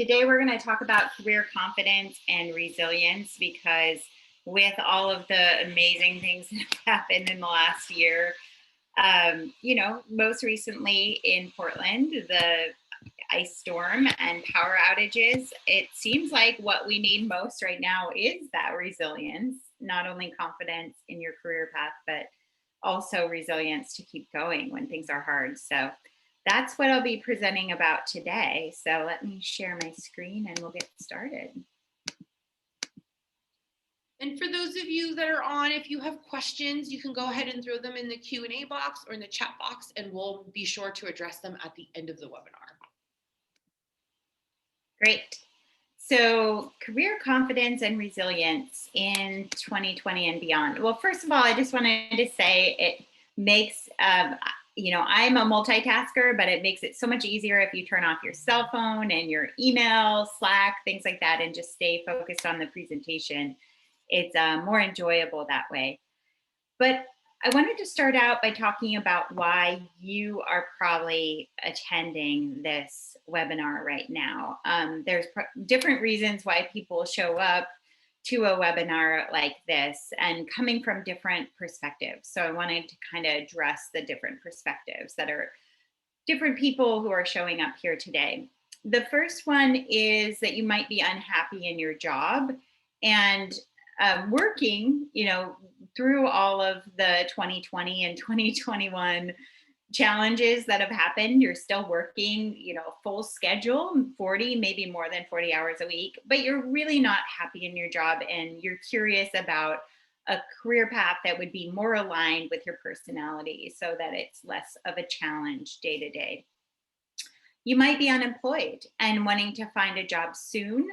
Today, we're going to talk about career confidence and resilience because, with all of the amazing things that have happened in the last year, most recently in Portland, the ice storm and power outages, it seems like what we need most right now is that resilience, not only confidence in your career path, but also resilience to keep going when things are hard. So that's what I'll be presenting about today. So let me share my screen and we'll get started. And for those of you that are on, if you have questions, you can go ahead and throw them in the Q&A box or in the chat box, and we'll be sure to address them at the end of the webinar. Great. So career confidence and resilience in 2020 and beyond. Well, first of all, I just wanted to say it makes, I'm a multitasker, but it makes it so much easier if you turn off your cell phone and your email, Slack, things like that, and just stay focused on the presentation. It's more enjoyable that way. But I wanted to start out by talking about why you are probably attending this webinar right now. There's different reasons why people show up to a webinar like this and coming from different perspectives. So I wanted to kind of address the different perspectives that are different people who are showing up here today. The first one is that you might be unhappy in your job and working, through all of the 2020 and 2021 challenges that have happened. You're still working, full schedule, 40, maybe more than 40 hours a week, but you're really not happy in your job and you're curious about a career path that would be more aligned with your personality so that it's less of a challenge day to day. You might be unemployed and wanting to find a job soon,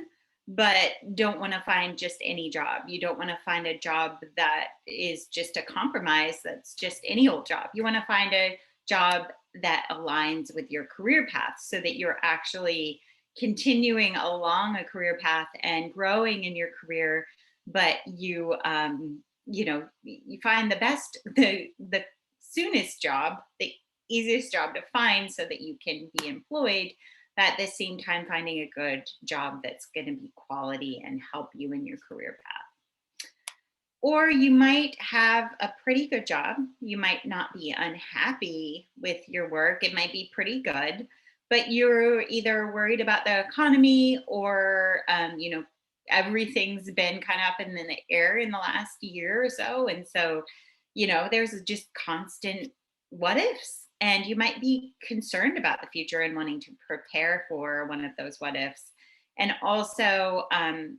but don't want to find just any job. You don't want to find a job that is just a compromise, that's just any old job. You want to find a job that aligns with your career path so that you're actually continuing along a career path and growing in your career, but you find the soonest job, the easiest job to find so that you can be employed, but at the same time finding a good job that's going to be quality and help you in your career path. Or you might have a pretty good job. You might not be unhappy with your work. It might be pretty good, but you're either worried about the economy or, everything's been kind of up in the air in the last year or so. And so, there's just constant what ifs. And you might be concerned about the future and wanting to prepare for one of those what ifs. And also,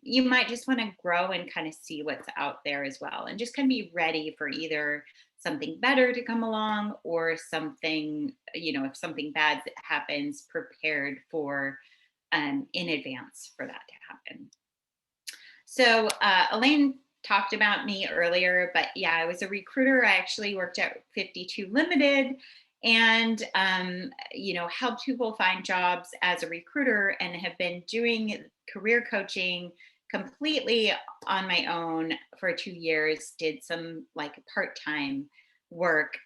you might just want to grow and kind of see what's out there as well, and just kind of be ready for either something better to come along or something, if something bad happens, prepared for in advance for that to happen. So Elaine talked about me earlier, but yeah, I was a recruiter. I actually worked at 52 Limited and helped people find jobs as a recruiter, and have been doing career coaching completely on my own for 2 years. Did some like part-time work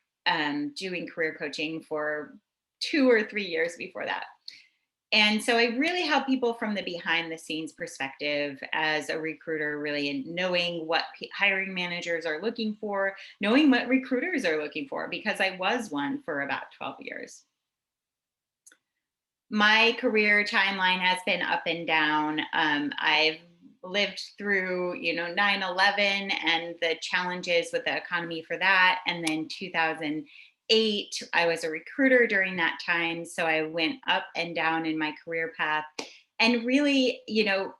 doing career coaching for 2 or 3 years before that. And so I really help people from the behind the scenes perspective as a recruiter, really knowing what hiring managers are looking for, knowing what recruiters are looking for, because I was one for about 12 years. My career timeline has been up and down. I've lived through, 9/11 and the challenges with the economy for that. And then 2008, I was a recruiter during that time. So I went up and down in my career path. And really,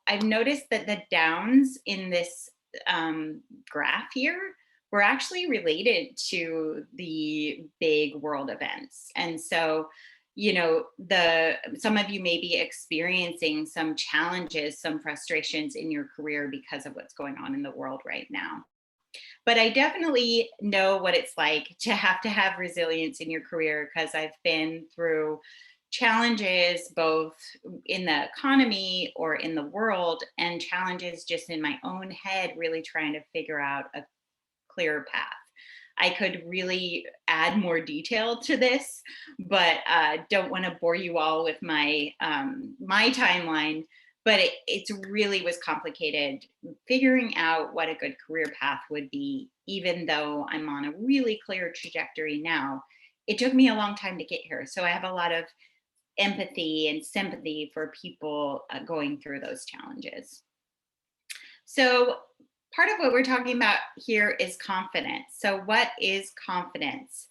I've noticed that the downs in this graph here were actually related to the big world events. And so some of you may be experiencing some challenges, some frustrations in your career because of what's going on in the world right now. But I definitely know what it's like to have resilience in your career, because I've been through challenges both in the economy or in the world, and challenges just in my own head, really trying to figure out a clear path. I could really add more detail to this, but don't want to bore you all with my timeline. But it really was complicated figuring out what a good career path would be, even though I'm on a really clear trajectory now. It took me a long time to get here. So I have a lot of empathy and sympathy for people going through those challenges. So, part of what we're talking about here is confidence. So, what is confidence?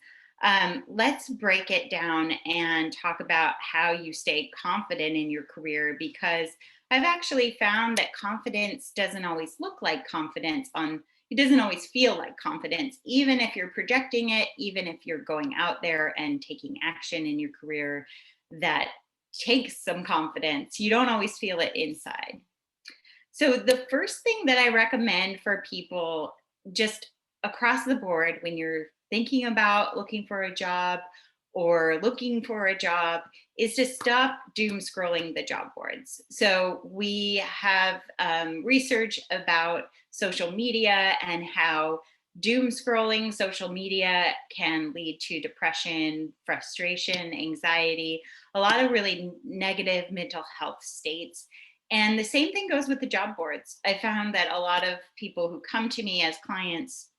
Let's break it down and talk about how you stay confident in your career, because I've actually found that confidence doesn't always look like confidence on it doesn't always feel like confidence, even if you're projecting it, even if you're going out there and taking action in your career that takes some confidence. You don't always feel it inside. So, the first thing that I recommend for people just across the board when you're thinking about looking for a job or looking for a job is to stop doom scrolling the job boards. So, we have research about social media and how doom scrolling social media can lead to depression, frustration, anxiety, a lot of really negative mental health states. And the same thing goes with the job boards. I found that a lot of people who come to me as clients,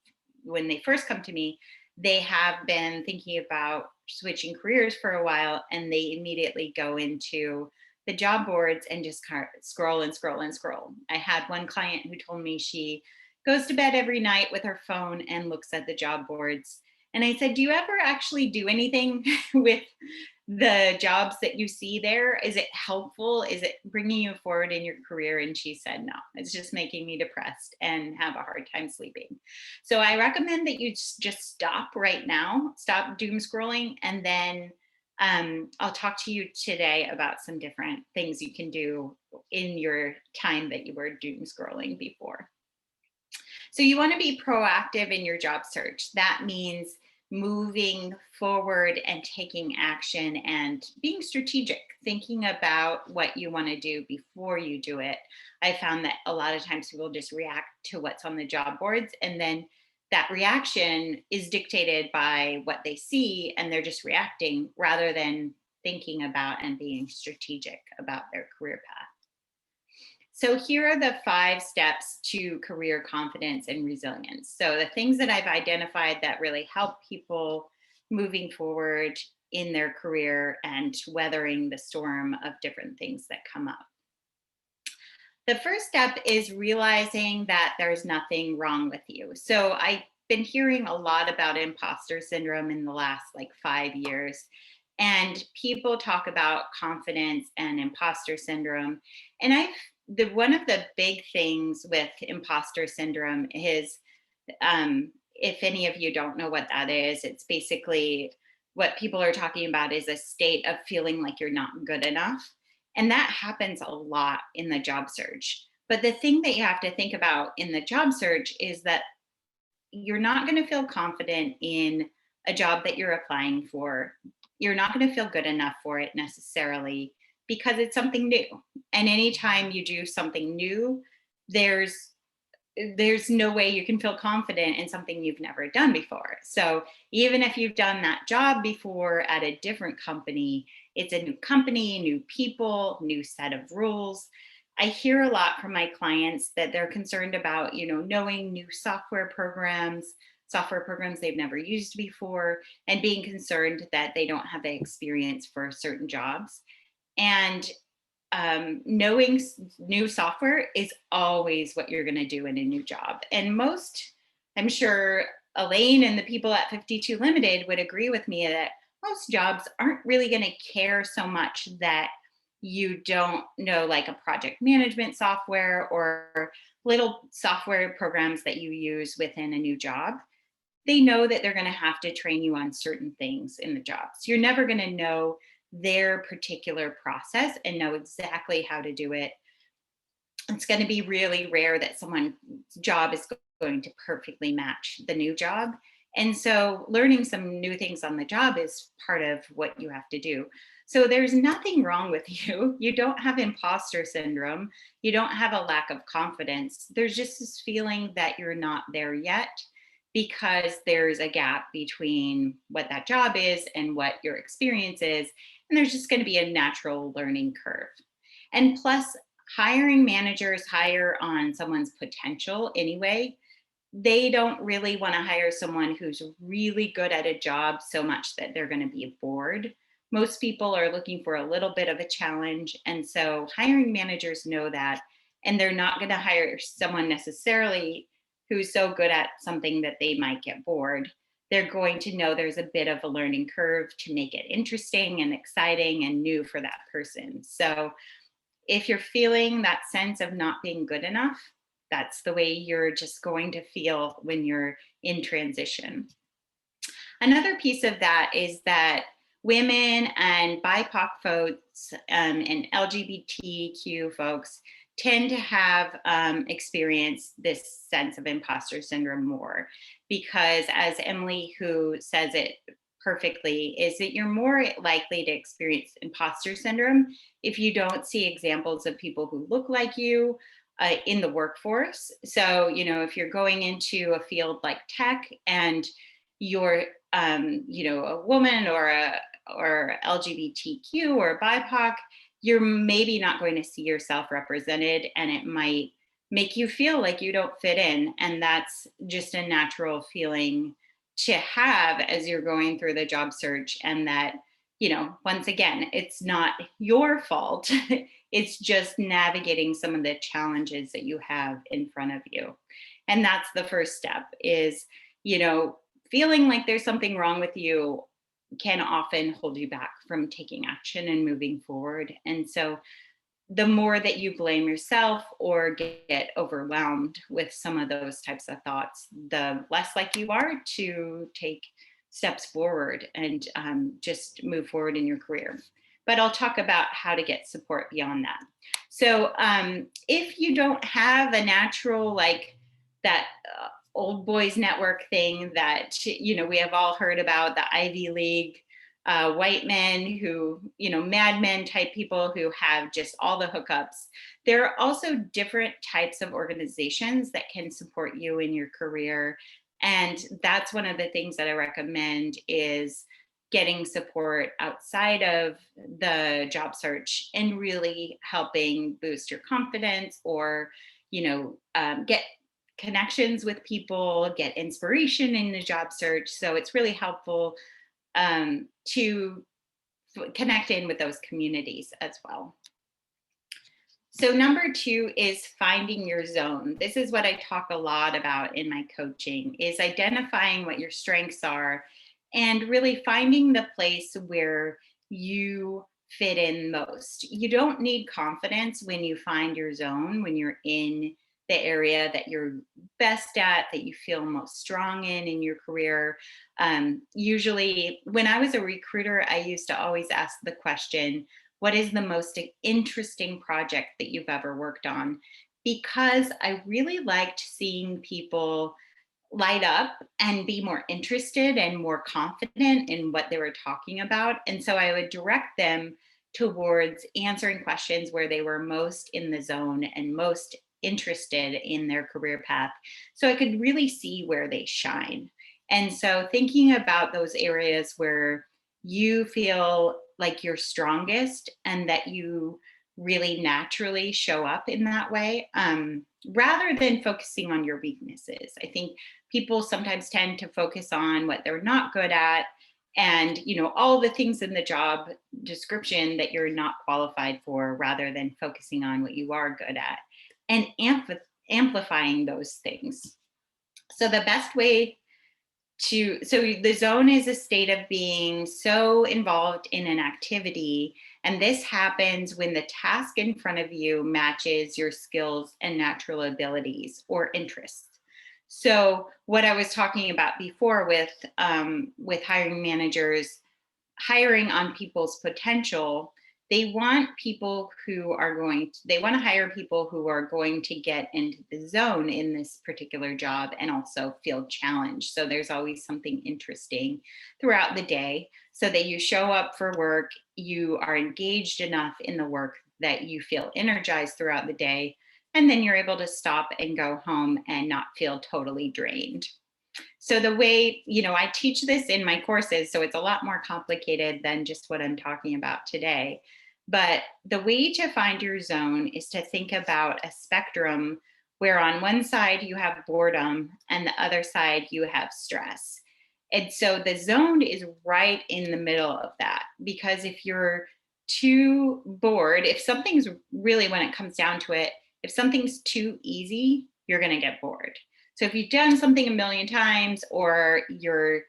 when they first come to me, they have been thinking about switching careers for a while, and they immediately go into the job boards and just kind of scroll and scroll and scroll. I had one client who told me she goes to bed every night with her phone and looks at the job boards. And I said, "Do you ever actually do anything with the jobs that you see there? Is it helpful? Is it bringing you forward in your career?" And she said, "No, it's just making me depressed and have a hard time sleeping." So I recommend that you just stop right now, stop doom scrolling, and then I'll talk to you today about some different things you can do in your time that you were doom scrolling before. So you want to be proactive in your job search. That means moving forward and taking action and being strategic, thinking about what you want to do before you do it. I found that a lot of times people just react to what's on the job boards, and then that reaction is dictated by what they see, and they're just reacting rather than thinking about and being strategic about their career path. So, here are the 5 steps to career confidence and resilience. So, the things that I've identified that really help people moving forward in their career and weathering the storm of different things that come up. The first step is realizing that there's nothing wrong with you. So, I've been hearing a lot about imposter syndrome in the last like 5 years. And people talk about confidence and imposter syndrome. And the one of the big things with imposter syndrome is, if any of you don't know what that is, it's basically what people are talking about is a state of feeling like you're not good enough. And that happens a lot in the job search. But the thing that you have to think about in the job search is that you're not going to feel confident in a job that you're applying for. You're not going to feel good enough for it necessarily because it's something new. And anytime you do something new, there's there's no way you can feel confident in something you've never done before. So even if you've done that job before at a different company, it's a new company, new people, new set of rules. I hear a lot from my clients that they're concerned about, knowing new software programs they've never used before, and being concerned that they don't have the experience for certain jobs. And knowing new software is always what you're going to do in a new job. And I'm sure Elaine and the people at 52 Limited would agree with me that most jobs aren't really going to care so much that you don't know like a project management software or little software programs that you use within a new job. They know that they're going to have to train you on certain things in the job. So you're never going to know their particular process and know exactly how to do it. It's going to be really rare that someone's job is going to perfectly match the new job. And so learning some new things on the job is part of what you have to do. So there's nothing wrong with you. You don't have imposter syndrome. You don't have a lack of confidence. There's just this feeling that you're not there yet. because there's a gap between what that job is and what your experience is. And there's just going to be a natural learning curve. And plus, hiring managers hire on someone's potential anyway. They don't really want to hire someone who's really good at a job so much that they're going to be bored. Most people are looking for a little bit of a challenge. And so hiring managers know that. And they're not going to hire someone necessarily who's so good at something that they might get bored. They're going to know there's a bit of a learning curve to make it interesting and exciting and new for that person. So if you're feeling that sense of not being good enough, that's the way you're just going to feel when you're in transition. Another piece of that is that women and BIPOC folks and LGBTQ folks tend to have experienced this sense of imposter syndrome more because, as Emily, who says it perfectly, is that you're more likely to experience imposter syndrome if you don't see examples of people who look like you in the workforce. So, if you're going into a field like tech and you're a woman or LGBTQ or BIPOC, you're maybe not going to see yourself represented, and it might make you feel like you don't fit in. And that's just a natural feeling to have as you're going through the job search. And that, once again, it's not your fault. It's just navigating some of the challenges that you have in front of you. And that's the first step is, feeling like there's something wrong with you can often hold you back from taking action and moving forward. And so the more that you blame yourself or get overwhelmed with some of those types of thoughts, the less likely you are to take steps forward and just move forward in your career. But I'll talk about how to get support beyond that. So if you don't have a natural, like that old boys network thing that, we have all heard about, the Ivy League, white men who, Mad Men type people who have just all the hookups. There are also different types of organizations that can support you in your career. And that's one of the things that I recommend is getting support outside of the job search and really helping boost your confidence or, get connections with people, get inspiration in the job search. So it's really helpful to connect in with those communities as well. So number 2 is finding your zone. This is what I talk a lot about in my coaching, is identifying what your strengths are and really finding the place where you fit in most. You don't need confidence when you find your zone, when you're in the area that you're best at, that you feel most strong in your career. Usually, when I was a recruiter, I used to always ask the question, what is the most interesting project that you've ever worked on? Because I really liked seeing people light up and be more interested and more confident in what they were talking about. And so I would direct them towards answering questions where they were most in the zone and most interested in their career path. So I could really see where they shine. And so thinking about those areas where you feel like you're strongest and that you really naturally show up in that way, rather than focusing on your weaknesses. I think people sometimes tend to focus on what they're not good at and all the things in the job description that you're not qualified for, rather than focusing on what you are good at and amplifying those things. So the best way so the zone is a state of being so involved in an activity, and this happens when the task in front of you matches your skills and natural abilities or interests. So what I was talking about before with hiring managers hiring on people's potential, they want they want to hire people who are going to get into the zone in this particular job and also feel challenged. So there's always something interesting throughout the day so that you show up for work, you are engaged enough in the work that you feel energized throughout the day, and then you're able to stop and go home and not feel totally drained. So the way, I teach this in my courses, so it's a lot more complicated than just what I'm talking about today. But the way to find your zone is to think about a spectrum where on one side you have boredom and the other side you have stress. And so the zone is right in the middle of that, because if you're too bored, if something's really, when it comes down to it, if something's too easy, you're going to get bored. So if you've done something a million times or you're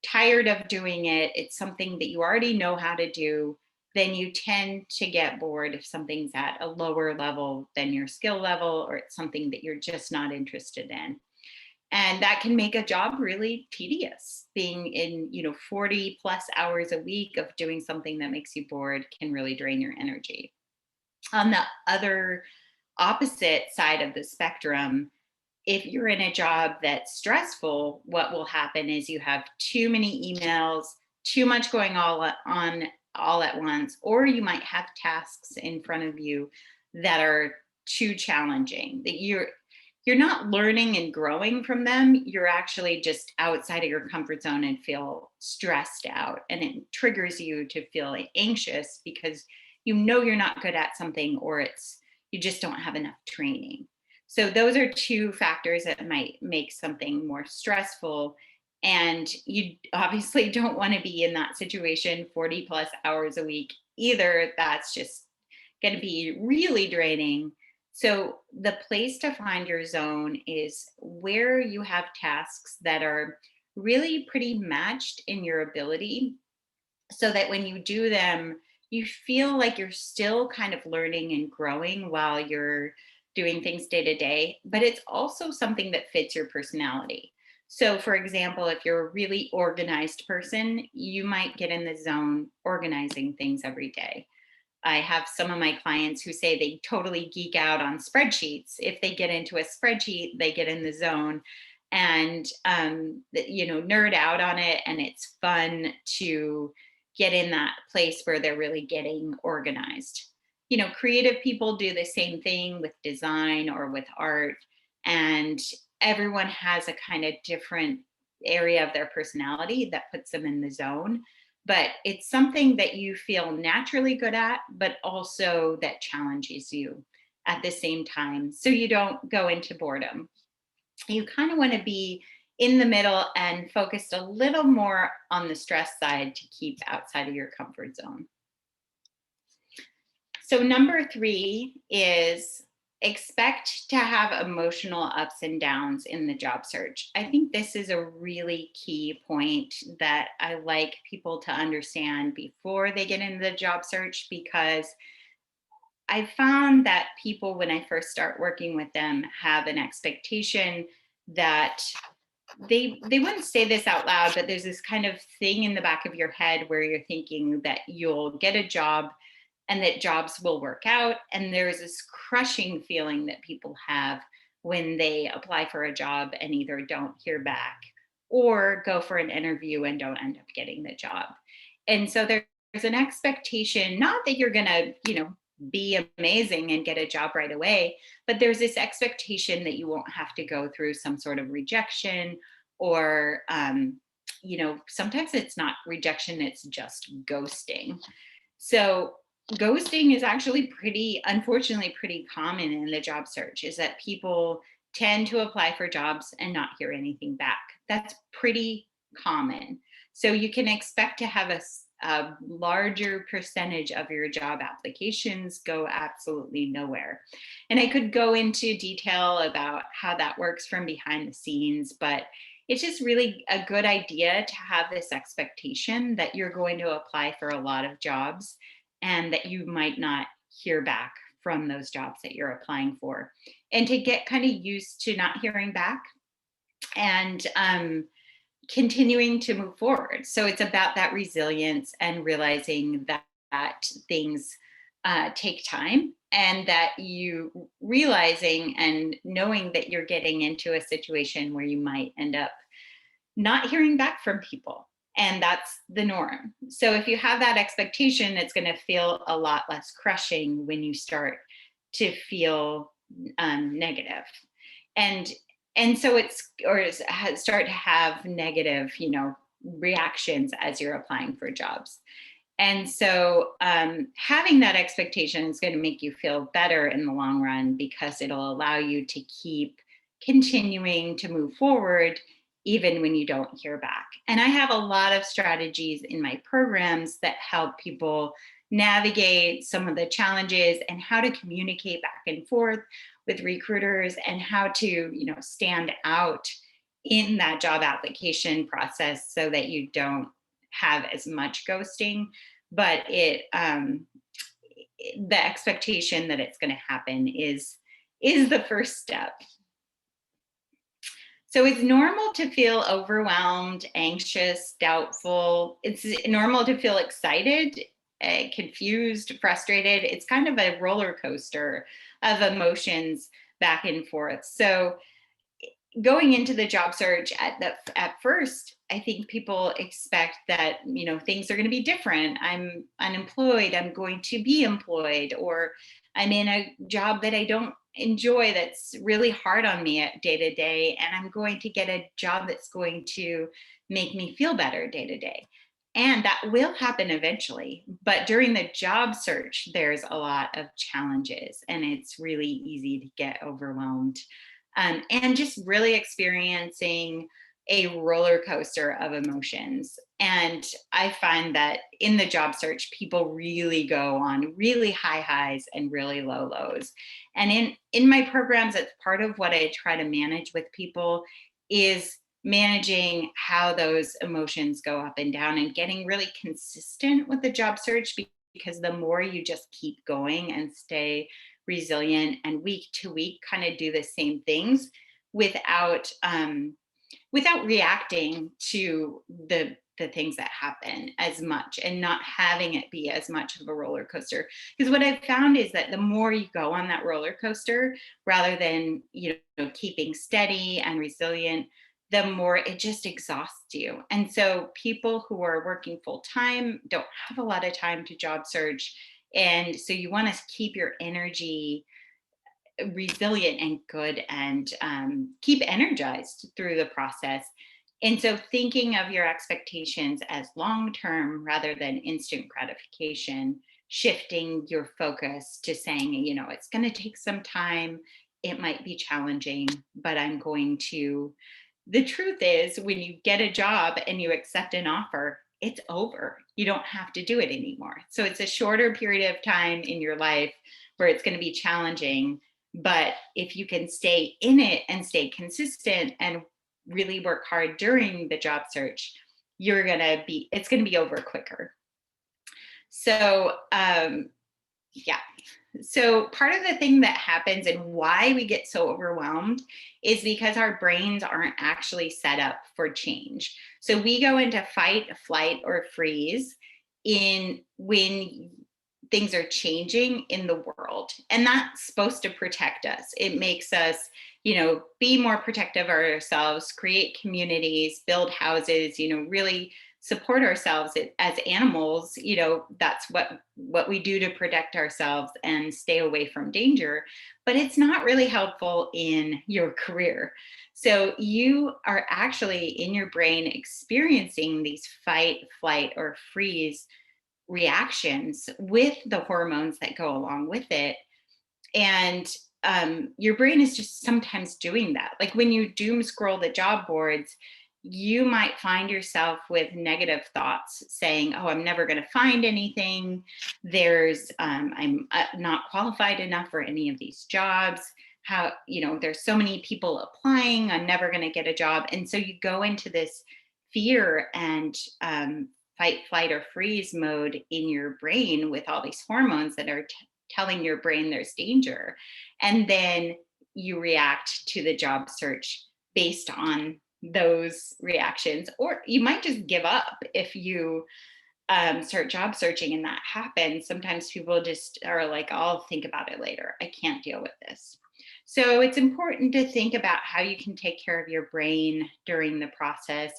tired of doing it, it's something that you already know how to do, then you tend to get bored if something's at a lower level than your skill level, or it's something that you're just not interested in. And that can make a job really tedious. Being in, 40 plus hours a week of doing something that makes you bored can really drain your energy. On the other opposite side of the spectrum, if you're in a job that's stressful, what will happen is you have too many emails, too much going on all at once, or you might have tasks in front of you that are too challenging, that you're not learning and growing from them. You're actually just outside of your comfort zone and feel stressed out, and it triggers you to feel anxious because you're not good at something, or it's you just don't have enough training. So those are two factors that might make something more stressful. And you obviously don't want to be in that situation 40 plus hours a week either. That's just going to be really draining. So the place to find your zone is where you have tasks that are really pretty matched in your ability, so that when you do them, you feel like you're still kind of learning and growing while you're doing things day to day, but it's also something that fits your personality. So, for example, if you're a really organized person, you might get in the zone organizing things every day. I have some of my clients who say they totally geek out on spreadsheets. If they get into a spreadsheet, they get in the zone and nerd out on it, and it's fun to get in that place where they're really getting organized. Creative people do the same thing with design or with art, and everyone has a kind of different area of their personality that puts them in the zone, but it's something that you feel naturally good at, but also that challenges you at the same time. So you don't go into boredom. You kind of want to be in the middle and focused a little more on the stress side to keep outside of your comfort zone. So, number three is expect to have emotional ups and downs in the job search. I think this is a really key point that I like people to understand before they get into the job search, because I found that people, when I first start working with them, have an expectation that they wouldn't say this out loud, but there's this kind of thing in the back of your head where you're thinking that you'll get a job and that jobs will work out. And there's this crushing feeling that people have when they apply for a job and either don't hear back or go for an interview and don't end up getting the job. And so there's an expectation, not that you're going to, be amazing and get a job right away, but there's this expectation that you won't have to go through some sort of rejection, or, sometimes it's not rejection, it's just ghosting. So ghosting is actually unfortunately, pretty common in the job search, is that people tend to apply for jobs and not hear anything back. That's pretty common. So you can expect to have a larger percentage of your job applications go absolutely nowhere. And I could go into detail about how that works from behind the scenes, but it's just really a good idea to have this expectation that you're going to apply for a lot of jobs and that you might not hear back from those jobs that you're applying for, and to get kind of used to not hearing back and continuing to move forward. So it's about that resilience and realizing that things take time, and that you realizing and knowing that you're getting into a situation where you might end up not hearing back from people. And that's the norm. So if you have that expectation, it's going to feel a lot less crushing when you start to feel negative. And and so start to have negative, reactions as you're applying for jobs. And so having that expectation is going to make you feel better in the long run, because it'll allow you to keep continuing to move forward even when you don't hear back. And I have a lot of strategies in my programs that help people navigate some of the challenges and how to communicate back and forth with recruiters, and how to, stand out in that job application process so that you don't have as much ghosting. But the expectation that it's going to happen is the first step. So it's normal to feel overwhelmed, anxious, doubtful. It's normal to feel excited, confused, frustrated. It's kind of a roller coaster of emotions back and forth. So going into the job search at first, I think people expect that, things are going to be different. I'm unemployed, I'm going to be employed, or I'm in a job that I don't enjoy, that's really hard on me at day to day, and I'm going to get a job that's going to make me feel better day to day. And that will happen eventually, but during the job search there's a lot of challenges, and it's really easy to get overwhelmed, and just really experiencing a roller coaster of emotions. And I find that in the job search, people really go on really high highs and really low lows. And in my programs, it's part of what I try to manage with people, is managing how those emotions go up and down, and getting really consistent with the job search, because the more you just keep going and stay resilient and week to week kind of do the same things without without reacting to the things that happen as much, and not having it be as much of a roller coaster. Because what I've found is that the more you go on that roller coaster, rather than, keeping steady and resilient, the more it just exhausts you. And so people who are working full time don't have a lot of time to job search, and so you want to keep your energy resilient and good, and keep energized through the process. And so thinking of your expectations as long term rather than instant gratification, shifting your focus to saying, it's going to take some time, it might be challenging, but I'm going to. The truth is, when you get a job and you accept an offer, it's over. You don't have to do it anymore. So it's a shorter period of time in your life where it's going to be challenging. But if you can stay in it and stay consistent and really work hard during the job search, it's going to be over quicker. So, yeah. So part of the thing that happens and why we get so overwhelmed is because our brains aren't actually set up for change. So we go into fight, flight, or freeze in when things are changing in the world. And that's supposed to protect us. It makes us, be more protective of ourselves, create communities, build houses, really support ourselves as animals. That's what we do to protect ourselves and stay away from danger. But it's not really helpful in your career. So you are actually in your brain experiencing these fight, flight, or freeze reactions with the hormones that go along with it. And your brain is just sometimes doing that. Like when you doom scroll the job boards, you might find yourself with negative thoughts saying, oh, I'm never going to find anything. I'm not qualified enough for any of these jobs. There's so many people applying, I'm never going to get a job. And so you go into this fear and fight, flight, or freeze mode in your brain with all these hormones that are telling your brain there's danger. And then you react to the job search based on those reactions, or you might just give up if you start job searching and that happens. Sometimes people just are like, I'll think about it later, I can't deal with this. So it's important to think about how you can take care of your brain during the process.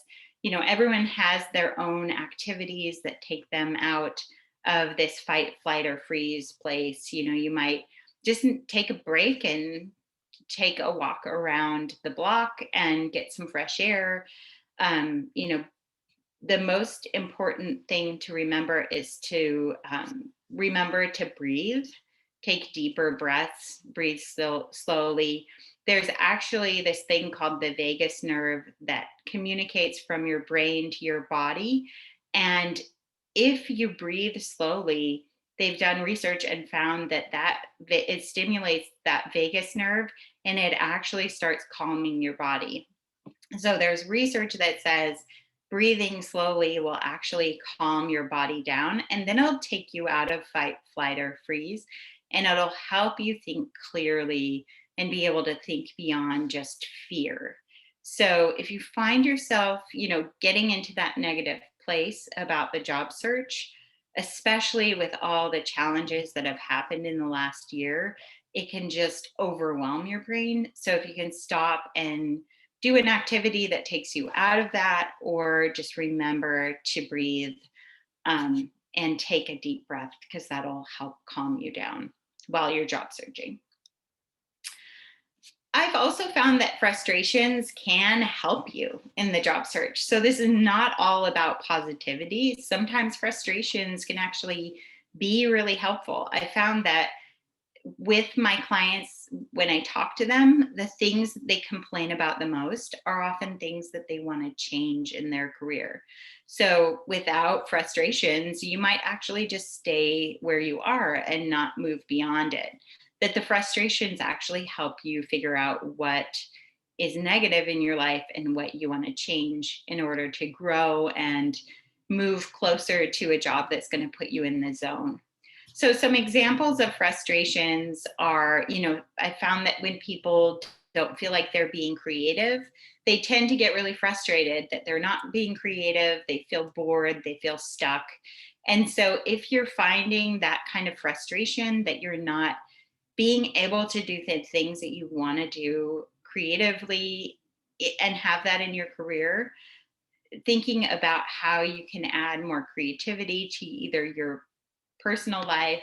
Everyone has their own activities that take them out of this fight, flight, or freeze place. You might just take a break and take a walk around the block and get some fresh air. You know, the most important thing to remember is to remember to breathe, take deeper breaths, breathe slowly. There's actually this thing called the vagus nerve that communicates from your brain to your body. And if you breathe slowly, they've done research and found that it stimulates that vagus nerve and it actually starts calming your body. So there's research that says breathing slowly will actually calm your body down, and then it'll take you out of fight, flight, or freeze, and it'll help you think clearly and be able to think beyond just fear. So if you find yourself, getting into that negative place about the job search, especially with all the challenges that have happened in the last year, it can just overwhelm your brain. So if you can stop and do an activity that takes you out of that, or just remember to breathe, and take a deep breath because that'll help calm you down while you're job searching. I've also found that frustrations can help you in the job search. So this is not all about positivity. Sometimes frustrations can actually be really helpful. I found that with my clients, when I talk to them, the things they complain about the most are often things that they want to change in their career. So without frustrations, you might actually just stay where you are and not move beyond it. That the frustrations actually help you figure out what is negative in your life and what you want to change in order to grow and move closer to a job that's going to put you in the zone. So some examples of frustrations are, I found that when people don't feel like they're being creative, they tend to get really frustrated that they're not being creative, they feel bored, they feel stuck. And so if you're finding that kind of frustration that you're not being able to do the things that you want to do creatively and have that in your career, thinking about how you can add more creativity to either your personal life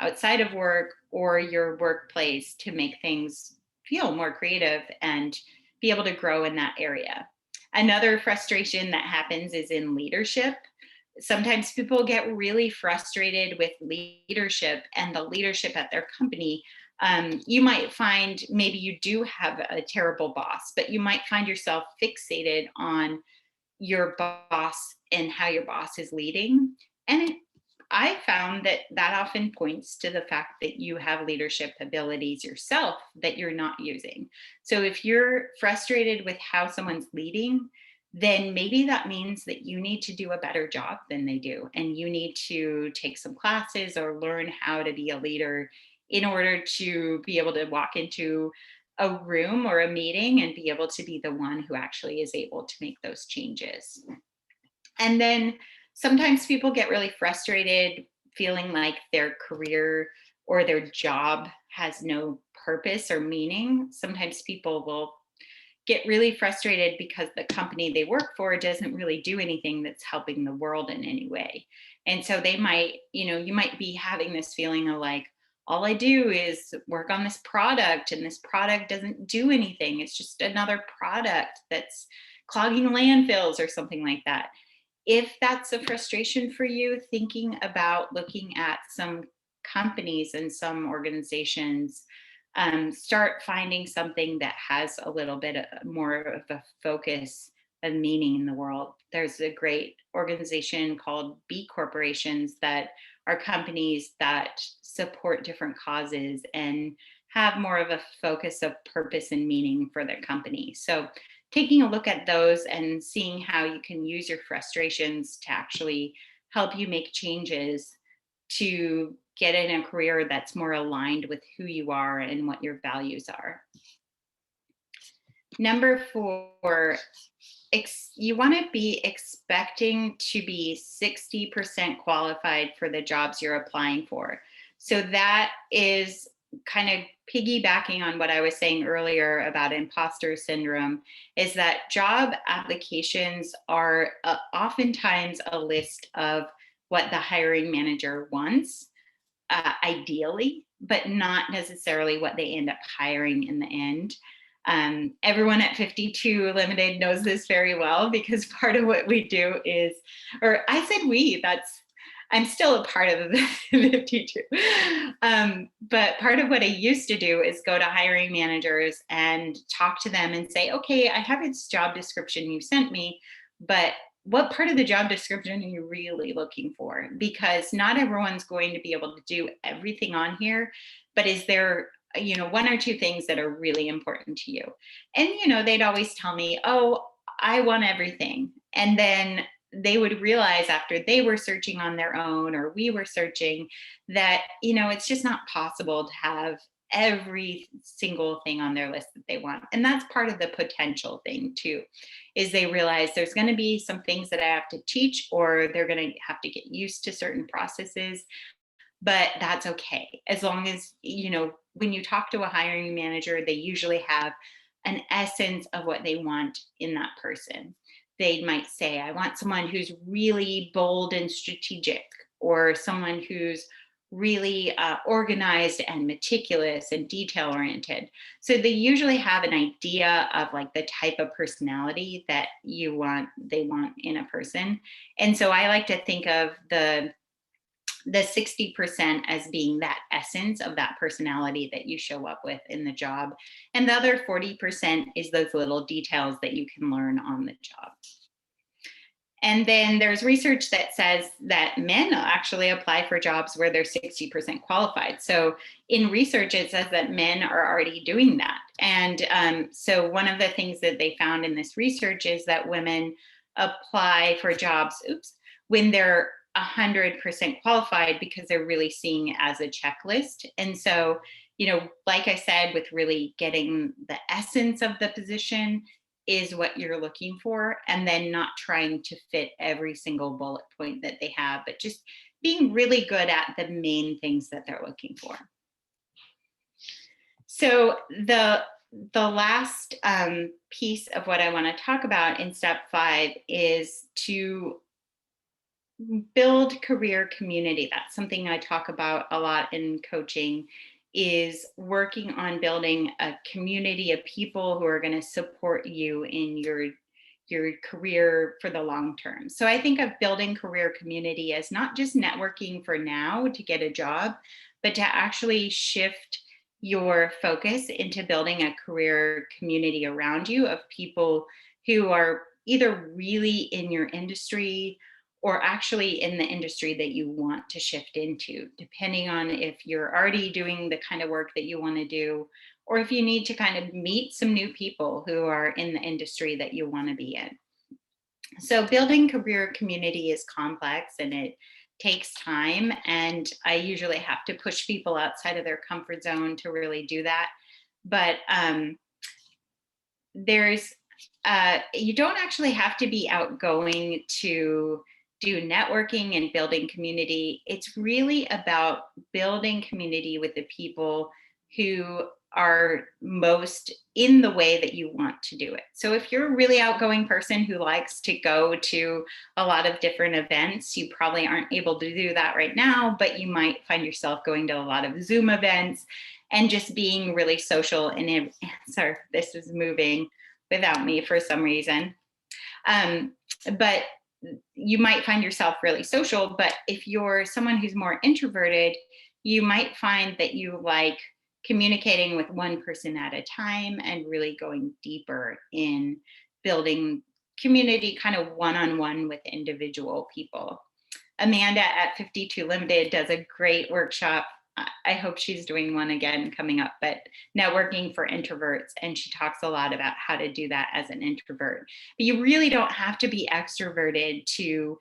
outside of work or your workplace to make things feel more creative and be able to grow in that area. Another frustration that happens is in leadership. Sometimes people get really frustrated with leadership and the leadership at their company. You might find maybe you do have a terrible boss, but you might find yourself fixated on your boss and how your boss is leading. And I found that that often points to the fact that you have leadership abilities yourself that you're not using. So if you're frustrated with how someone's leading, then maybe that means that you need to do a better job than they do. And you need to take some classes or learn how to be a leader in order to be able to walk into a room or a meeting and be able to be the one who actually is able to make those changes. And then sometimes people get really frustrated feeling like their career or their job has no purpose or meaning. Sometimes people will get really frustrated because the company they work for doesn't really do anything that's helping the world in any way. And so they might, you might be having this feeling of like, all I do is work on this product and this product doesn't do anything. It's just another product that's clogging landfills or something like that. If that's a frustration for you, thinking about looking at some companies and some organizations, start finding something that has a little bit more of a focus of meaning in the world. There's a great organization called B Corporations that are companies that support different causes and have more of a focus of purpose and meaning for their company. So taking a look at those and seeing how you can use your frustrations to actually help you make changes to get in a career that's more aligned with who you are and what your values are. Number 4, you want to be expecting to be 60% qualified for the jobs you're applying for. So that is kind of piggybacking on what I was saying earlier about imposter syndrome, is that job applications are oftentimes a list of what the hiring manager wants, ideally. but not necessarily what they end up hiring in the end. Everyone at 52 Limited knows this very well, because part of what we do is, or I said we, I'm still a part of the 52. But part of what I used to do is go to hiring managers and talk to them and say, okay, I have this job description you sent me, but what part of the job description are you really looking for? Because not everyone's going to be able to do everything on here, but is there, one or two things that are really important to you? And, they'd always tell me, oh, I want everything. And then they would realize after they were searching on their own, or we were searching, that, it's just not possible to have every single thing on their list that they want. And that's part of the potential thing too, is they realize there's going to be some things that I have to teach, or they're going to have to get used to certain processes, but that's okay. As long as, when you talk to a hiring manager, they usually have an essence of what they want in that person. They might say, I want someone who's really bold and strategic, or someone who's really organized and meticulous and detail oriented. So they usually have an idea of like the type of personality that they want in a person. And so I like to think of the 60% as being that essence of that personality that you show up with in the job. And the other 40% is those little details that you can learn on the job. And then there's research that says that men actually apply for jobs where they're 60% qualified. So in research, it says that men are already doing that. And so one of the things that they found in this research is that women apply for jobs, when they're 100% qualified, because they're really seeing it as a checklist. And so, like I said, with really getting the essence of the position is what you're looking for, and then not trying to fit every single bullet point that they have, but just being really good at the main things that they're looking for. So the last piece of what I want to talk about in step 5 is to build career community. That's something I talk about a lot in coaching, is working on building a community of people who are going to support you in your career for the long term. So I think of building career community as not just networking for now to get a job, but to actually shift your focus into building a career community around you of people who are either really in your industry, or actually in the industry that you want to shift into, depending on if you're already doing the kind of work that you want to do, or if you need to kind of meet some new people who are in the industry that you want to be in. So building career community is complex, and it takes time. And I usually have to push people outside of their comfort zone to really do that. But you don't actually have to be outgoing to do networking and building community. It's really about building community with the people who are most in the way that you want to do it. So if you're a really outgoing person who likes to go to a lot of different events, you probably aren't able to do that right now, but you might find yourself going to a lot of Zoom events and just being really social. And sorry, this is moving without me for some reason. But you might find yourself really social. But if you're someone who's more introverted, you might find that you like communicating with one person at a time and really going deeper in building community kind of one-on-one with individual people. Amanda at 52 Limited does a great workshop. I hope she's doing one again coming up, but networking for introverts. And she talks a lot about how to do that as an introvert. But you really don't have to be extroverted to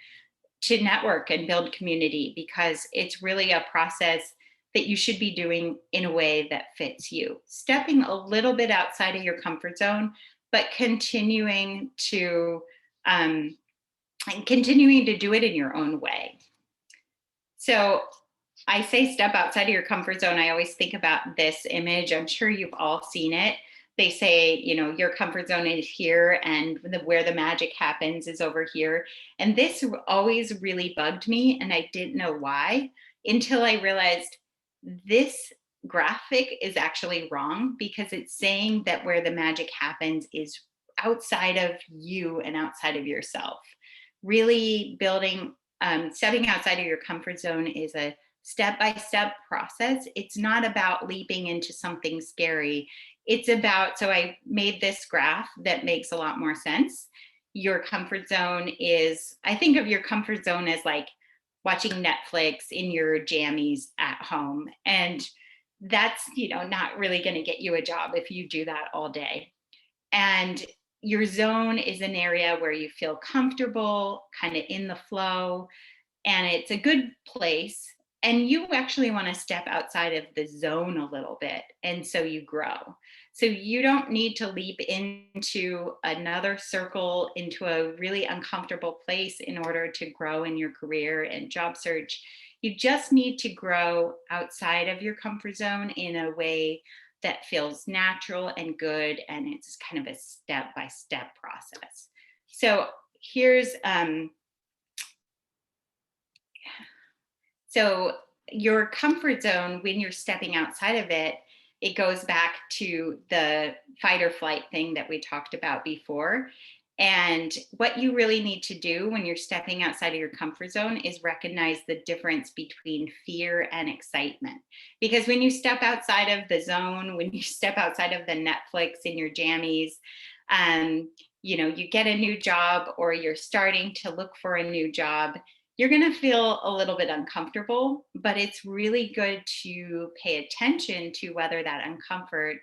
network and build community, because it's really a process that you should be doing in a way that fits you. Stepping a little bit outside of your comfort zone, but continuing to do it in your own way. So I say step outside of your comfort zone. I always think about this image. I'm sure you've all seen it. They say, your comfort zone is here, and where the magic happens is over here. And this always really bugged me, and I didn't know why until I realized this graphic is actually wrong because it's saying that where the magic happens is outside of you and outside of yourself. Really building, stepping outside of your comfort zone is a step by step process. It's not about leaping into something scary. It's about, so I made this graph that makes a lot more sense. Your comfort zone is, I think of your comfort zone as like watching Netflix in your jammies at home. And that's, not really going to get you a job if you do that all day. And your zone is an area where you feel comfortable, kind of in the flow, and it's a good place. And you actually want to step outside of the zone a little bit. And so you grow. So you don't need to leap into another circle, into a really uncomfortable place in order to grow in your career and job search. You just need to grow outside of your comfort zone in a way that feels natural and good. And it's kind of a step by step process. So here's, so your comfort zone, when you're stepping outside of it, it goes back to the fight or flight thing that we talked about before. And what you really need to do when you're stepping outside of your comfort zone is recognize the difference between fear and excitement. Because when you step outside of the zone, when you step outside of the Netflix in your jammies, you get a new job or you're starting to look for a new job, you're going to feel a little bit uncomfortable, but it's really good to pay attention to whether that uncomfort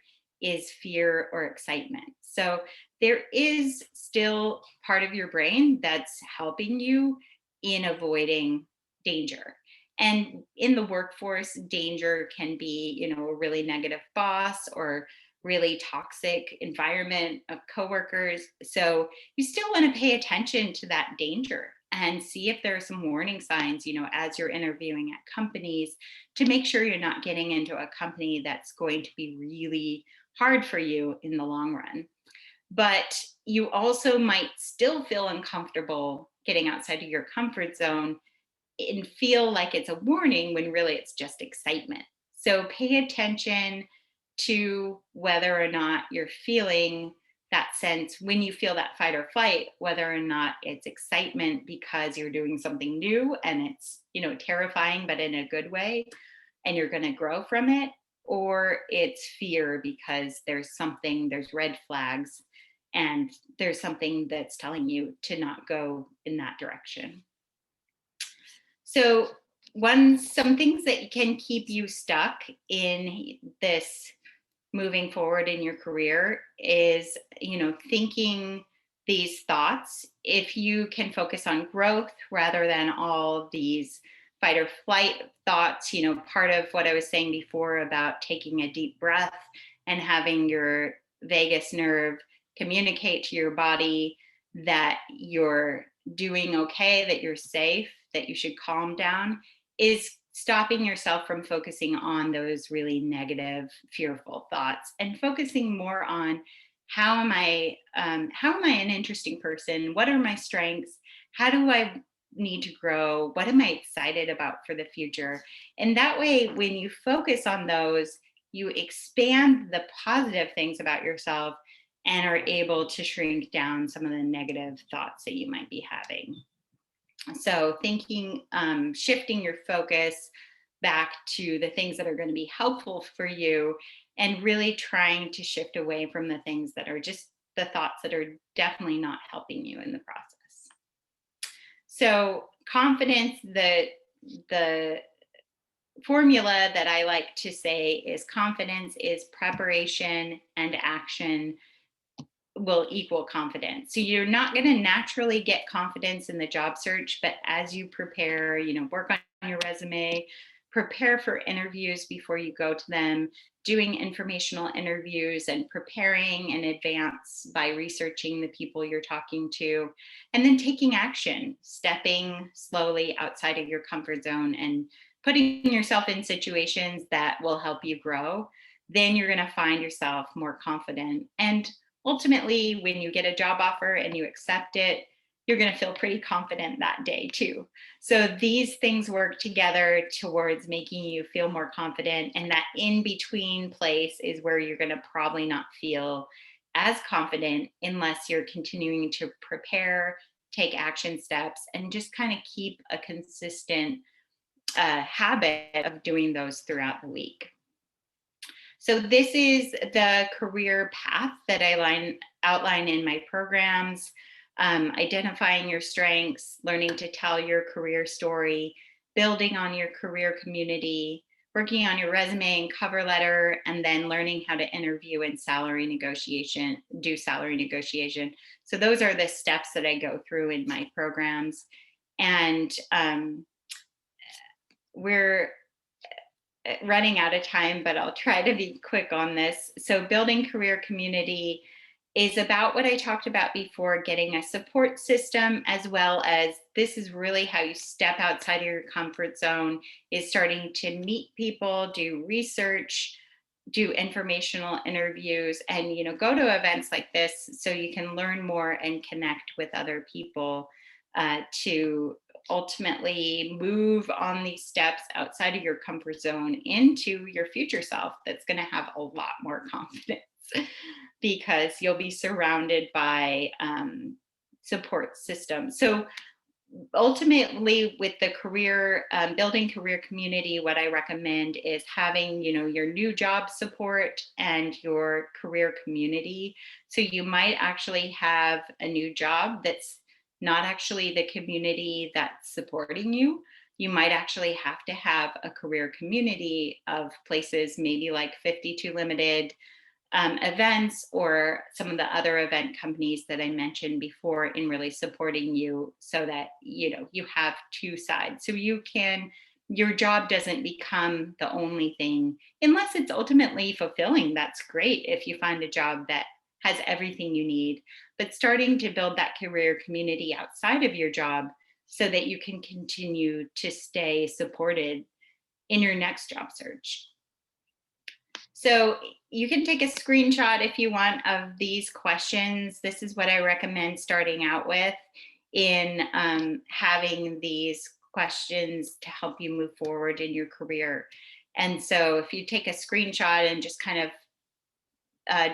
is fear or excitement. So there is still part of your brain that's helping you in avoiding danger. And in the workforce, danger can be, a really negative boss or really toxic environment of coworkers. So you still want to pay attention to that danger and see if there are some warning signs, as you're interviewing at companies, to make sure you're not getting into a company that's going to be really hard for you in the long run. But you also might still feel uncomfortable getting outside of your comfort zone and feel like it's a warning when really it's just excitement. So pay attention to whether or not you're feeling that sense when you feel that fight or flight, whether or not it's excitement because you're doing something new and it's, terrifying, but in a good way, and you're going to grow from it, or it's fear because there's red flags and there's something that's telling you to not go in that direction. So some things that can keep you stuck in this moving forward in your career is, thinking these thoughts. If you can focus on growth rather than all these fight or flight thoughts, part of what I was saying before about taking a deep breath and having your vagus nerve communicate to your body that you're doing okay, that you're safe, that you should calm down, is stopping yourself from focusing on those really negative, fearful thoughts and focusing more on how am I an interesting person? What are my strengths? How do I need to grow? What am I excited about for the future? And that way, when you focus on those, you expand the positive things about yourself and are able to shrink down some of the negative thoughts that you might be having. So thinking, shifting your focus back to the things that are going to be helpful for you and really trying to shift away from the things that are just the thoughts that are definitely not helping you in the process. So confidence, the formula that I like to say is confidence is preparation and action will equal confidence. So you're not going to naturally get confidence in the job search, but as you prepare, work on your resume, prepare for interviews before you go to them, doing informational interviews and preparing in advance by researching the people you're talking to, and then taking action, stepping slowly outside of your comfort zone and putting yourself in situations that will help you grow. Then you're going to find yourself more confident. And ultimately, when you get a job offer and you accept it, you're going to feel pretty confident that day too. So these things work together towards making you feel more confident. And that in between place is where you're going to probably not feel as confident unless you're continuing to prepare, take action steps, and just kind of keep a consistent habit of doing those throughout the week. So this is the career path that I outline in my programs. Identifying your strengths, learning to tell your career story, building on your career community, working on your resume and cover letter, and then learning how to interview and do salary negotiation. So those are the steps that I go through in my programs. And we're running out of time, but I'll try to be quick on this. So, building career community is about what I talked about before, getting a support system, as well as this is really how you step outside of your comfort zone, is starting to meet people, do research, do informational interviews, and go to events like this so you can learn more and connect with other people to ultimately move on these steps outside of your comfort zone into your future self that's going to have a lot more confidence because you'll be surrounded by support systems. So ultimately with the career building career community, what I recommend is having your new job support and your career community. So you might actually have a new job that's not actually the community that's supporting you. You might actually have to have a career community of places, maybe like 52 Limited, events, or some of the other event companies that I mentioned before, in really supporting you so that you have two sides. So your job doesn't become the only thing unless it's ultimately fulfilling. That's great if you find a job that has everything you need, but starting to build that career community outside of your job so that you can continue to stay supported in your next job search. So you can take a screenshot if you want of these questions. This is what I recommend starting out with in having these questions to help you move forward in your career. And so if you take a screenshot and just kind of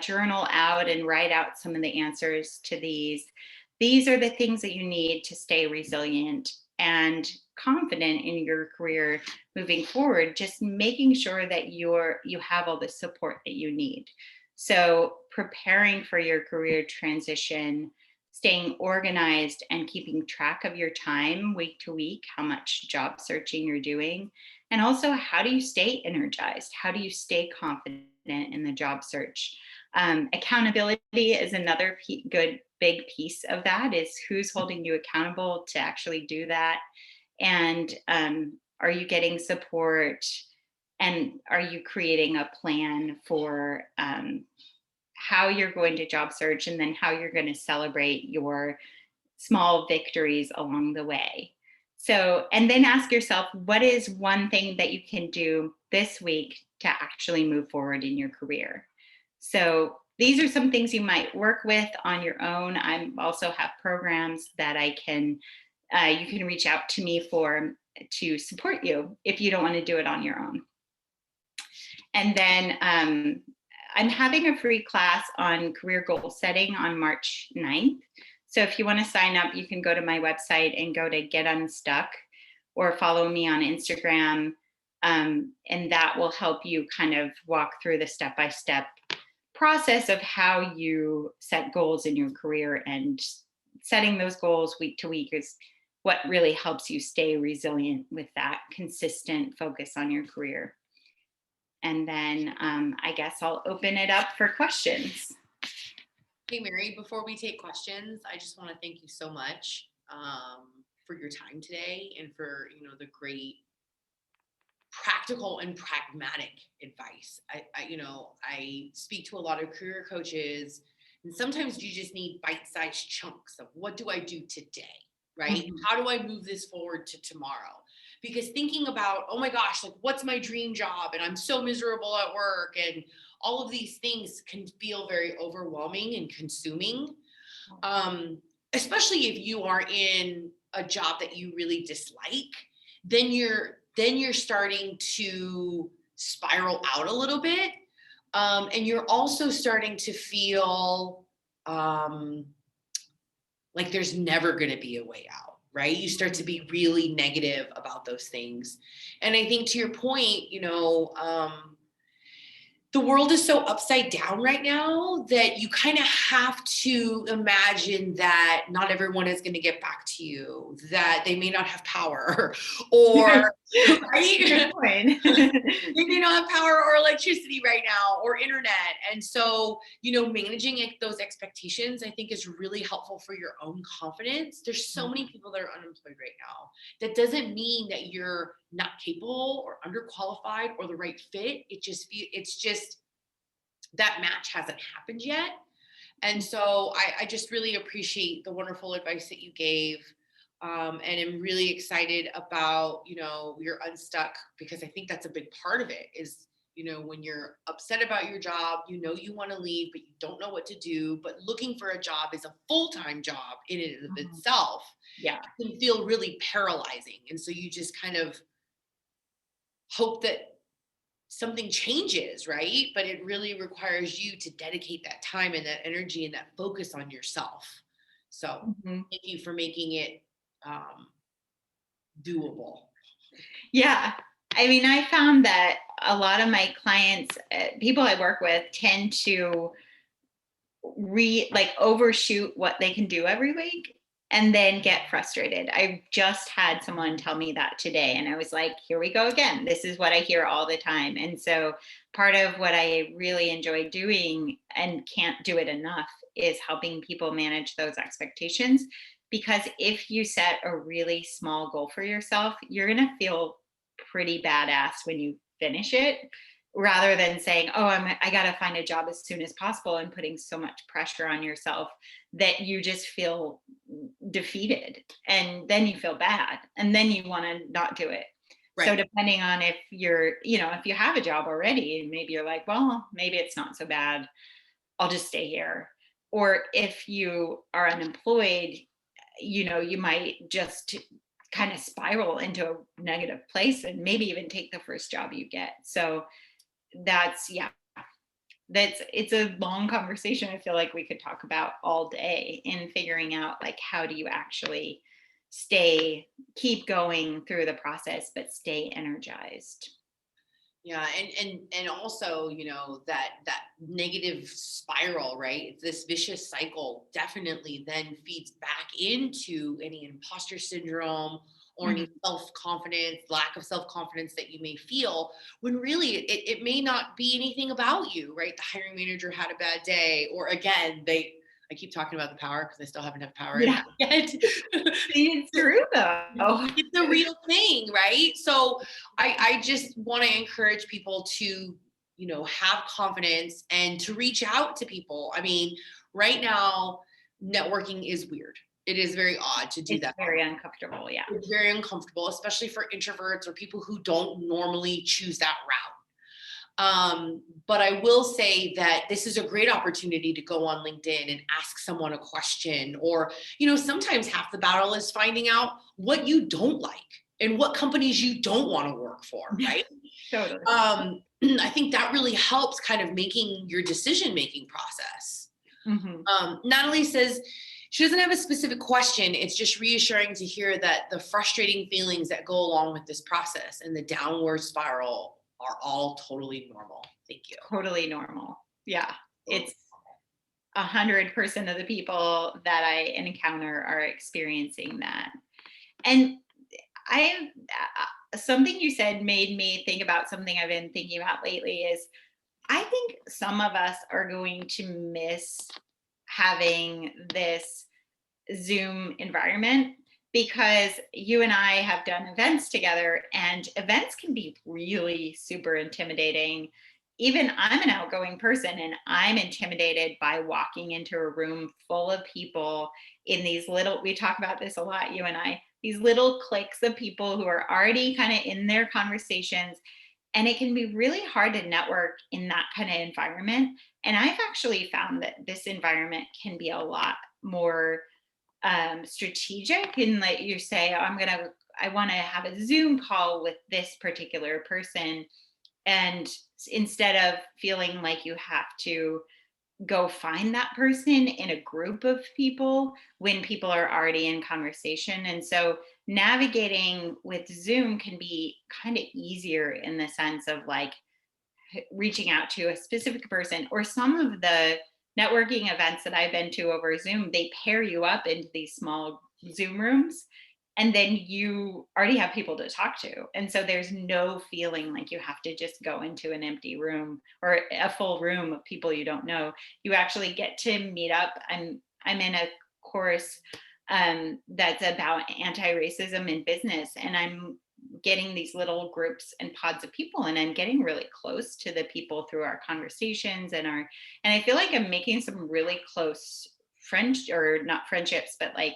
journal out and write out some of the answers to these are the things that you need to stay resilient and confident in your career moving forward, just making sure that you have all the support that you need. So preparing for your career transition, staying organized and keeping track of your time week to week, how much job searching you're doing, and also how do you stay energized, how do you stay confident in the job search. Accountability is another good big piece of that, is who's holding you accountable to actually do that. And are you getting support, and are you creating a plan for how you're going to job search, and then how you're going to celebrate your small victories along the way. So, and then ask yourself, what is one thing that you can do this week to actually move forward in your career? So these are some things you might work with on your own. I also have programs that you can reach out to me for, to support you if you don't want to do it on your own. And then I'm having a free class on career goal setting on March 9th. So if you want to sign up, you can go to my website and go to Get Unstuck, or follow me on Instagram. And that will help you kind of walk through the step-by-step process of how you set goals in your career. And setting those goals week to week is what really helps you stay resilient with that consistent focus on your career. And then I guess I'll open it up for questions. Hey, Mary, before we take questions, I just want to thank you so much for your time today, and for, the great practical and pragmatic advice. I speak to a lot of career coaches, and sometimes you just need bite-sized chunks of, what do I do today, right? Mm-hmm. How do I move this forward to tomorrow? Because thinking about, oh my gosh, like, what's my dream job? And I'm so miserable at work, and all of these things can feel very overwhelming and consuming. especially if you are in a job that you really dislike, then you're starting to spiral out a little bit, and you're also starting to feel um, like there's never going to be a way out, right? You start to be really negative about those things. And I think to your point, the world is so upside down right now that you kind of have to imagine that not everyone is going to get back to you, that they may not have power or Good right. point. They may not have power or electricity right now or internet. And so, managing those expectations, I think, is really helpful for your own confidence. There's so many people that are unemployed right now. That doesn't mean that you're not capable or underqualified or the right fit. It's just that match hasn't happened yet. And so I just really appreciate the wonderful advice that you gave. And I'm really excited about, your unstuck, because I think that's a big part of it is, when you're upset about your job, you want to leave, but you don't know what to do. But looking for a job is a full-time job in and of itself. Yeah. It can feel really paralyzing. And so you just kind of hope that something changes, right? But it really requires you to dedicate that time and that energy and that focus on yourself. So Mhm. thank you for making it um, doable. Yeah. I mean, I found that a lot of my clients, people I work with, tend to like overshoot what they can do every week and then get frustrated. I just had someone tell me that today, and I was like, here we go again. This is what I hear all the time. And so part of what I really enjoy doing and can't do it enough is helping people manage those expectations. Because if you set a really small goal for yourself, you're going to feel pretty badass when you finish it, rather than saying, "Oh, I got to find a job as soon as possible," and putting so much pressure on yourself that you just feel defeated, and then you feel bad, and then you want to not do it. So Right. depending on if if you have a job already, maybe you're like, "Well, maybe it's not so bad. I'll just stay here." Or if you are unemployed, you might just kind of spiral into a negative place and maybe even take the first job you get. So that's yeah, it's a long conversation. I feel like we could talk about all day in figuring out, like, how do you actually keep going through the process but stay energized. Yeah, and also, that negative spiral, right? This vicious cycle definitely then feeds back into any imposter syndrome or any Mhm. self-confidence, lack of self-confidence that you may feel, when really it may not be anything about you, right? The hiring manager had a bad day, or again, I keep talking about the power because I still haven't had power Yeah. yet. See, it's true though. It's a real thing, right? So I just want to encourage people to, have confidence and to reach out to people. I mean, right now, networking is weird. It is very odd to do It's that. very uncomfortable. Yeah. It's very uncomfortable, especially for introverts or people who don't normally choose that route. But I will say that this is a great opportunity to go on LinkedIn and ask someone a question, or, sometimes half the battle is finding out what you don't like and what companies you don't want to work for, right? Totally. I think that really helps kind of making your decision making process. Hmm. Natalie says she doesn't have a specific question. It's just reassuring to hear that the frustrating feelings that go along with this process and the downward spiral are all totally normal. Thank you. Totally normal. Yeah. It's 100% of the people that I encounter are experiencing that. And I something you said made me think about something I've been thinking about lately is I think some of us are going to miss having this Zoom environment, because you and I have done events together, and events can be really super intimidating. Even I'm an outgoing person and I'm intimidated by walking into a room full of people in these little, we talk about this a lot, you and I, these little cliques of people who are already kind of in their conversations. And it can be really hard to network in that kind of environment. And I've actually found that this environment can be a lot more strategic and like you say, I want to have a Zoom call with this particular person. And instead of feeling like you have to go find that person in a group of people when people are already in conversation. And so navigating with Zoom can be kind of easier in the sense of like reaching out to a specific person, or some of the networking events that I've been to over Zoom, they pair you up into these small Zoom rooms, and then you already have people to talk to. And so there's no feeling like you have to just go into an empty room or a full room of people you don't know. You actually get to meet up. I'm in a course that's about anti-racism in business, and I'm getting these little groups and pods of people, and I'm getting really close to the people through our conversations and I feel like I'm making some really close friends, or not friendships, but like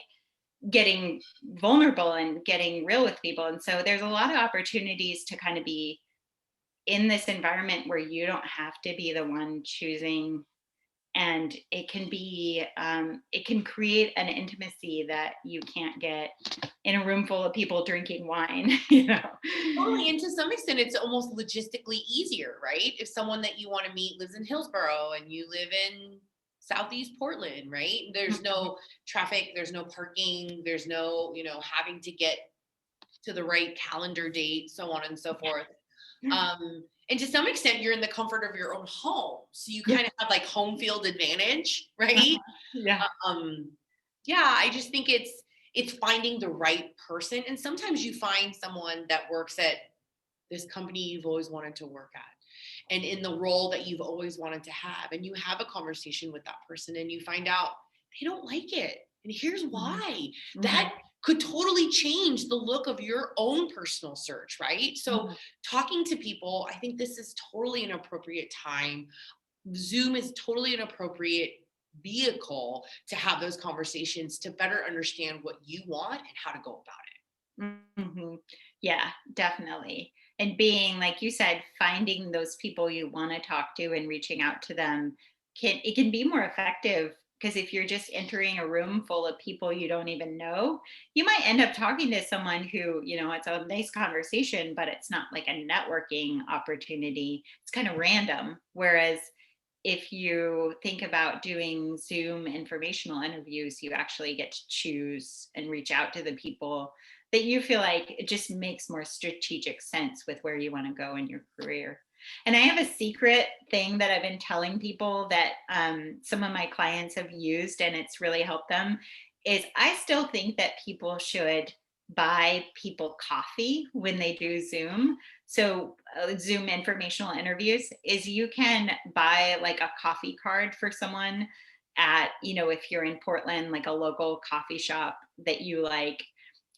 getting vulnerable and getting real with people. And so there's a lot of opportunities to kind of be in this environment where you don't have to be the one choosing, and it can create an intimacy that you can't get in a room full of people drinking wine. You know. Totally. And to some extent, it's almost logistically easier, right? If someone that you want to meet lives in Hillsborough and you live in Southeast Portland, right? There's no traffic, there's no parking, there's no, having to get to the right calendar date, so on and so forth. And to some extent, you're in the comfort of your own home. So you Yeah. kind of have like home field advantage, right? Uh-huh. Yeah. Um, yeah, I just think it's finding the right person. And sometimes you find someone that works at this company you've always wanted to work at and in the role that you've always wanted to have. And you have a conversation with that person and you find out they don't like it. And here's Mhm. why. Mhm. That could totally change the look of your own personal search, right? So Mhm. talking to people, I think this is totally an appropriate time. Zoom is totally an appropriate vehicle to have those conversations to better understand what you want and how to go about Mhm. Yeah, definitely. And being, like you said, finding those people you want to talk to and reaching out to them can be more effective, because if you're just entering a room full of people you don't even know, you might end up talking to someone who, it's a nice conversation, but it's not like a networking opportunity. It's kind of random. Whereas if you think about doing Zoom informational interviews, you actually get to choose and reach out to the people that you feel like it just makes more strategic sense with where you want to go in your career. And I have a secret thing that I've been telling people that some of my clients have used, and it's really helped them. Is I still think that people should buy people coffee when they do Zoom. So Zoom informational interviews is you can buy like a coffee card for someone at, if you're in Portland, like a local coffee shop that you like,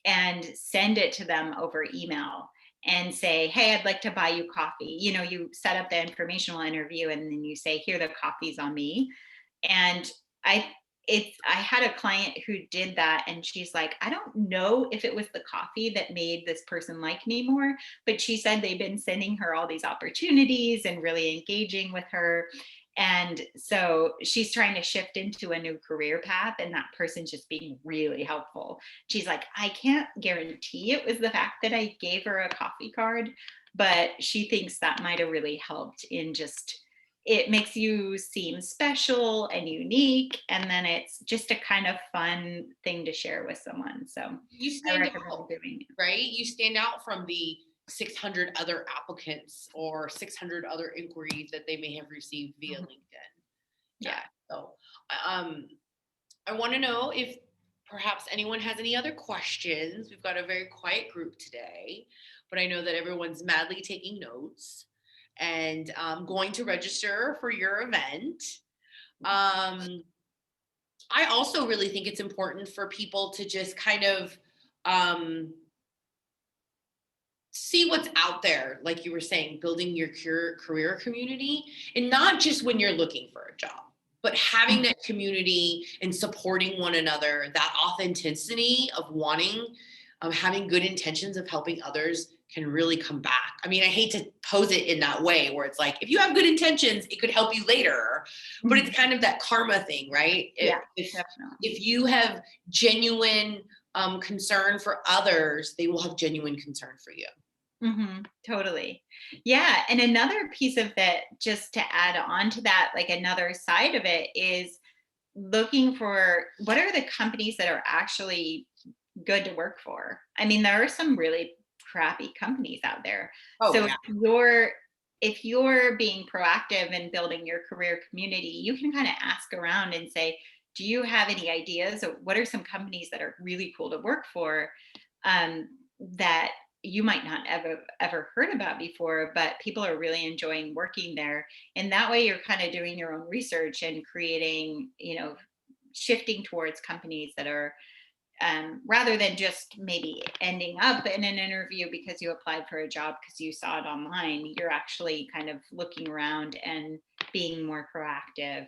and send it to them over email and say, hey, I'd like to buy you coffee. You set up the informational interview and then you say, here, the coffee's on me. And I I had a client who did that, and she's like, I don't know if it was the coffee that made this person like me more, but she said they've been sending her all these opportunities and really engaging with her. And so she's trying to shift into a new career path, and that person's just being really helpful. She's like, I can't guarantee it was the fact that I gave her a coffee card, but she thinks that might have really helped in just, it makes you seem special and unique, and then it's just a kind of fun thing to share with someone. So You I stand recommend out, doing it. right? You stand out from the 600 other applicants or 600 other inquiries that they may have received via Mhm. LinkedIn. Yeah. Yeah. So, um, I want to know if perhaps anyone has any other questions. We've got a very quiet group today, but I know that everyone's madly taking notes and going to register for your event. Um, I also really think it's important for people to just kind of um, see what's out there, like you were saying, building your career community, and not just when you're looking for a job, but having that community and supporting one another, that authenticity of wanting, having good intentions of helping others can really come back. I mean, I hate to pose it in that way where it's like, if you have good intentions, it could help you later, but it's kind of that karma thing, right? Yeah, If definitely. if you have genuine concern for others, they will have genuine concern for you. Totally. Yeah. And another piece of that, just to add on to that, like another side of it is looking for what are the companies that are actually good to work for. I mean, there are some really crappy companies out there. Oh So yeah. if you're being proactive in building your career community, you can kind of ask around and say, do you have any ideas of what are some companies that are really cool to work for, that you might not ever heard about before, but people are really enjoying working there. And that way you're kind of doing your own research and creating, shifting towards companies that are, rather than just maybe ending up in an interview because you applied for a job because you saw it online, you're actually kind of looking around and being more proactive.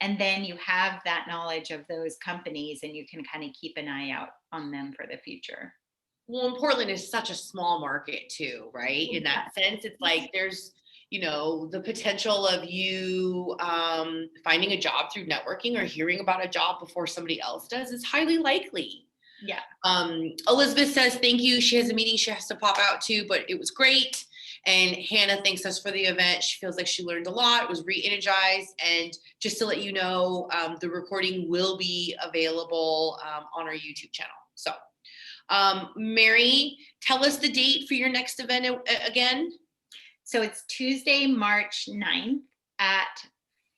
And then you have that knowledge of those companies and you can kind of keep an eye out on them for the future. Well, and Portland is such a small market too, right? In that sense, it's like there's, the potential of you finding a job through networking or hearing about a job before somebody else does is highly likely. Yeah. Elizabeth says, thank you. She has a meeting she has to pop out to, but it was great. And Hannah thanks us for the event. She feels like she learned a lot, was re-energized. And just to let you know, the recording will be available on our YouTube channel. So, Mary, tell us the date for your next event again. So it's Tuesday, March 9th at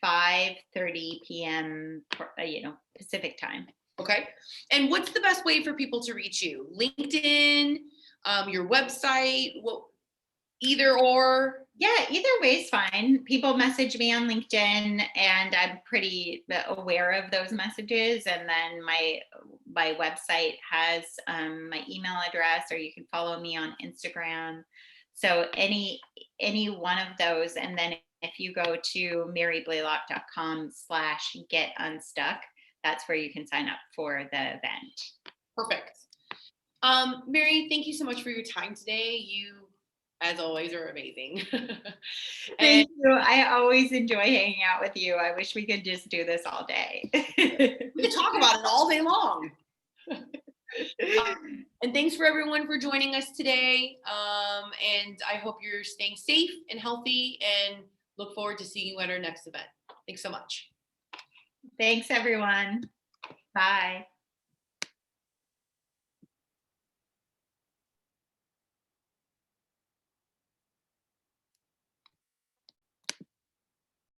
5:30 p.m. Pacific time. Okay. And what's the best way for people to reach you? LinkedIn, your website, either or? Yeah, either way is fine. People message me on LinkedIn, and I'm pretty aware of those messages. And then my website has my email address, or you can follow me on Instagram. So any one of those, and then if you go to maryblaylock.com/get unstuck, that's where you can sign up for the event. Perfect. Mary, thank you so much for your time today. You, as always, are amazing. Thank you. I always enjoy hanging out with you. I wish we could just do this all day. We could talk about it all day long. And thanks for everyone for joining us today. And I hope you're staying safe and healthy and look forward to seeing you at our next event. Thanks so much. Thanks, everyone. Bye.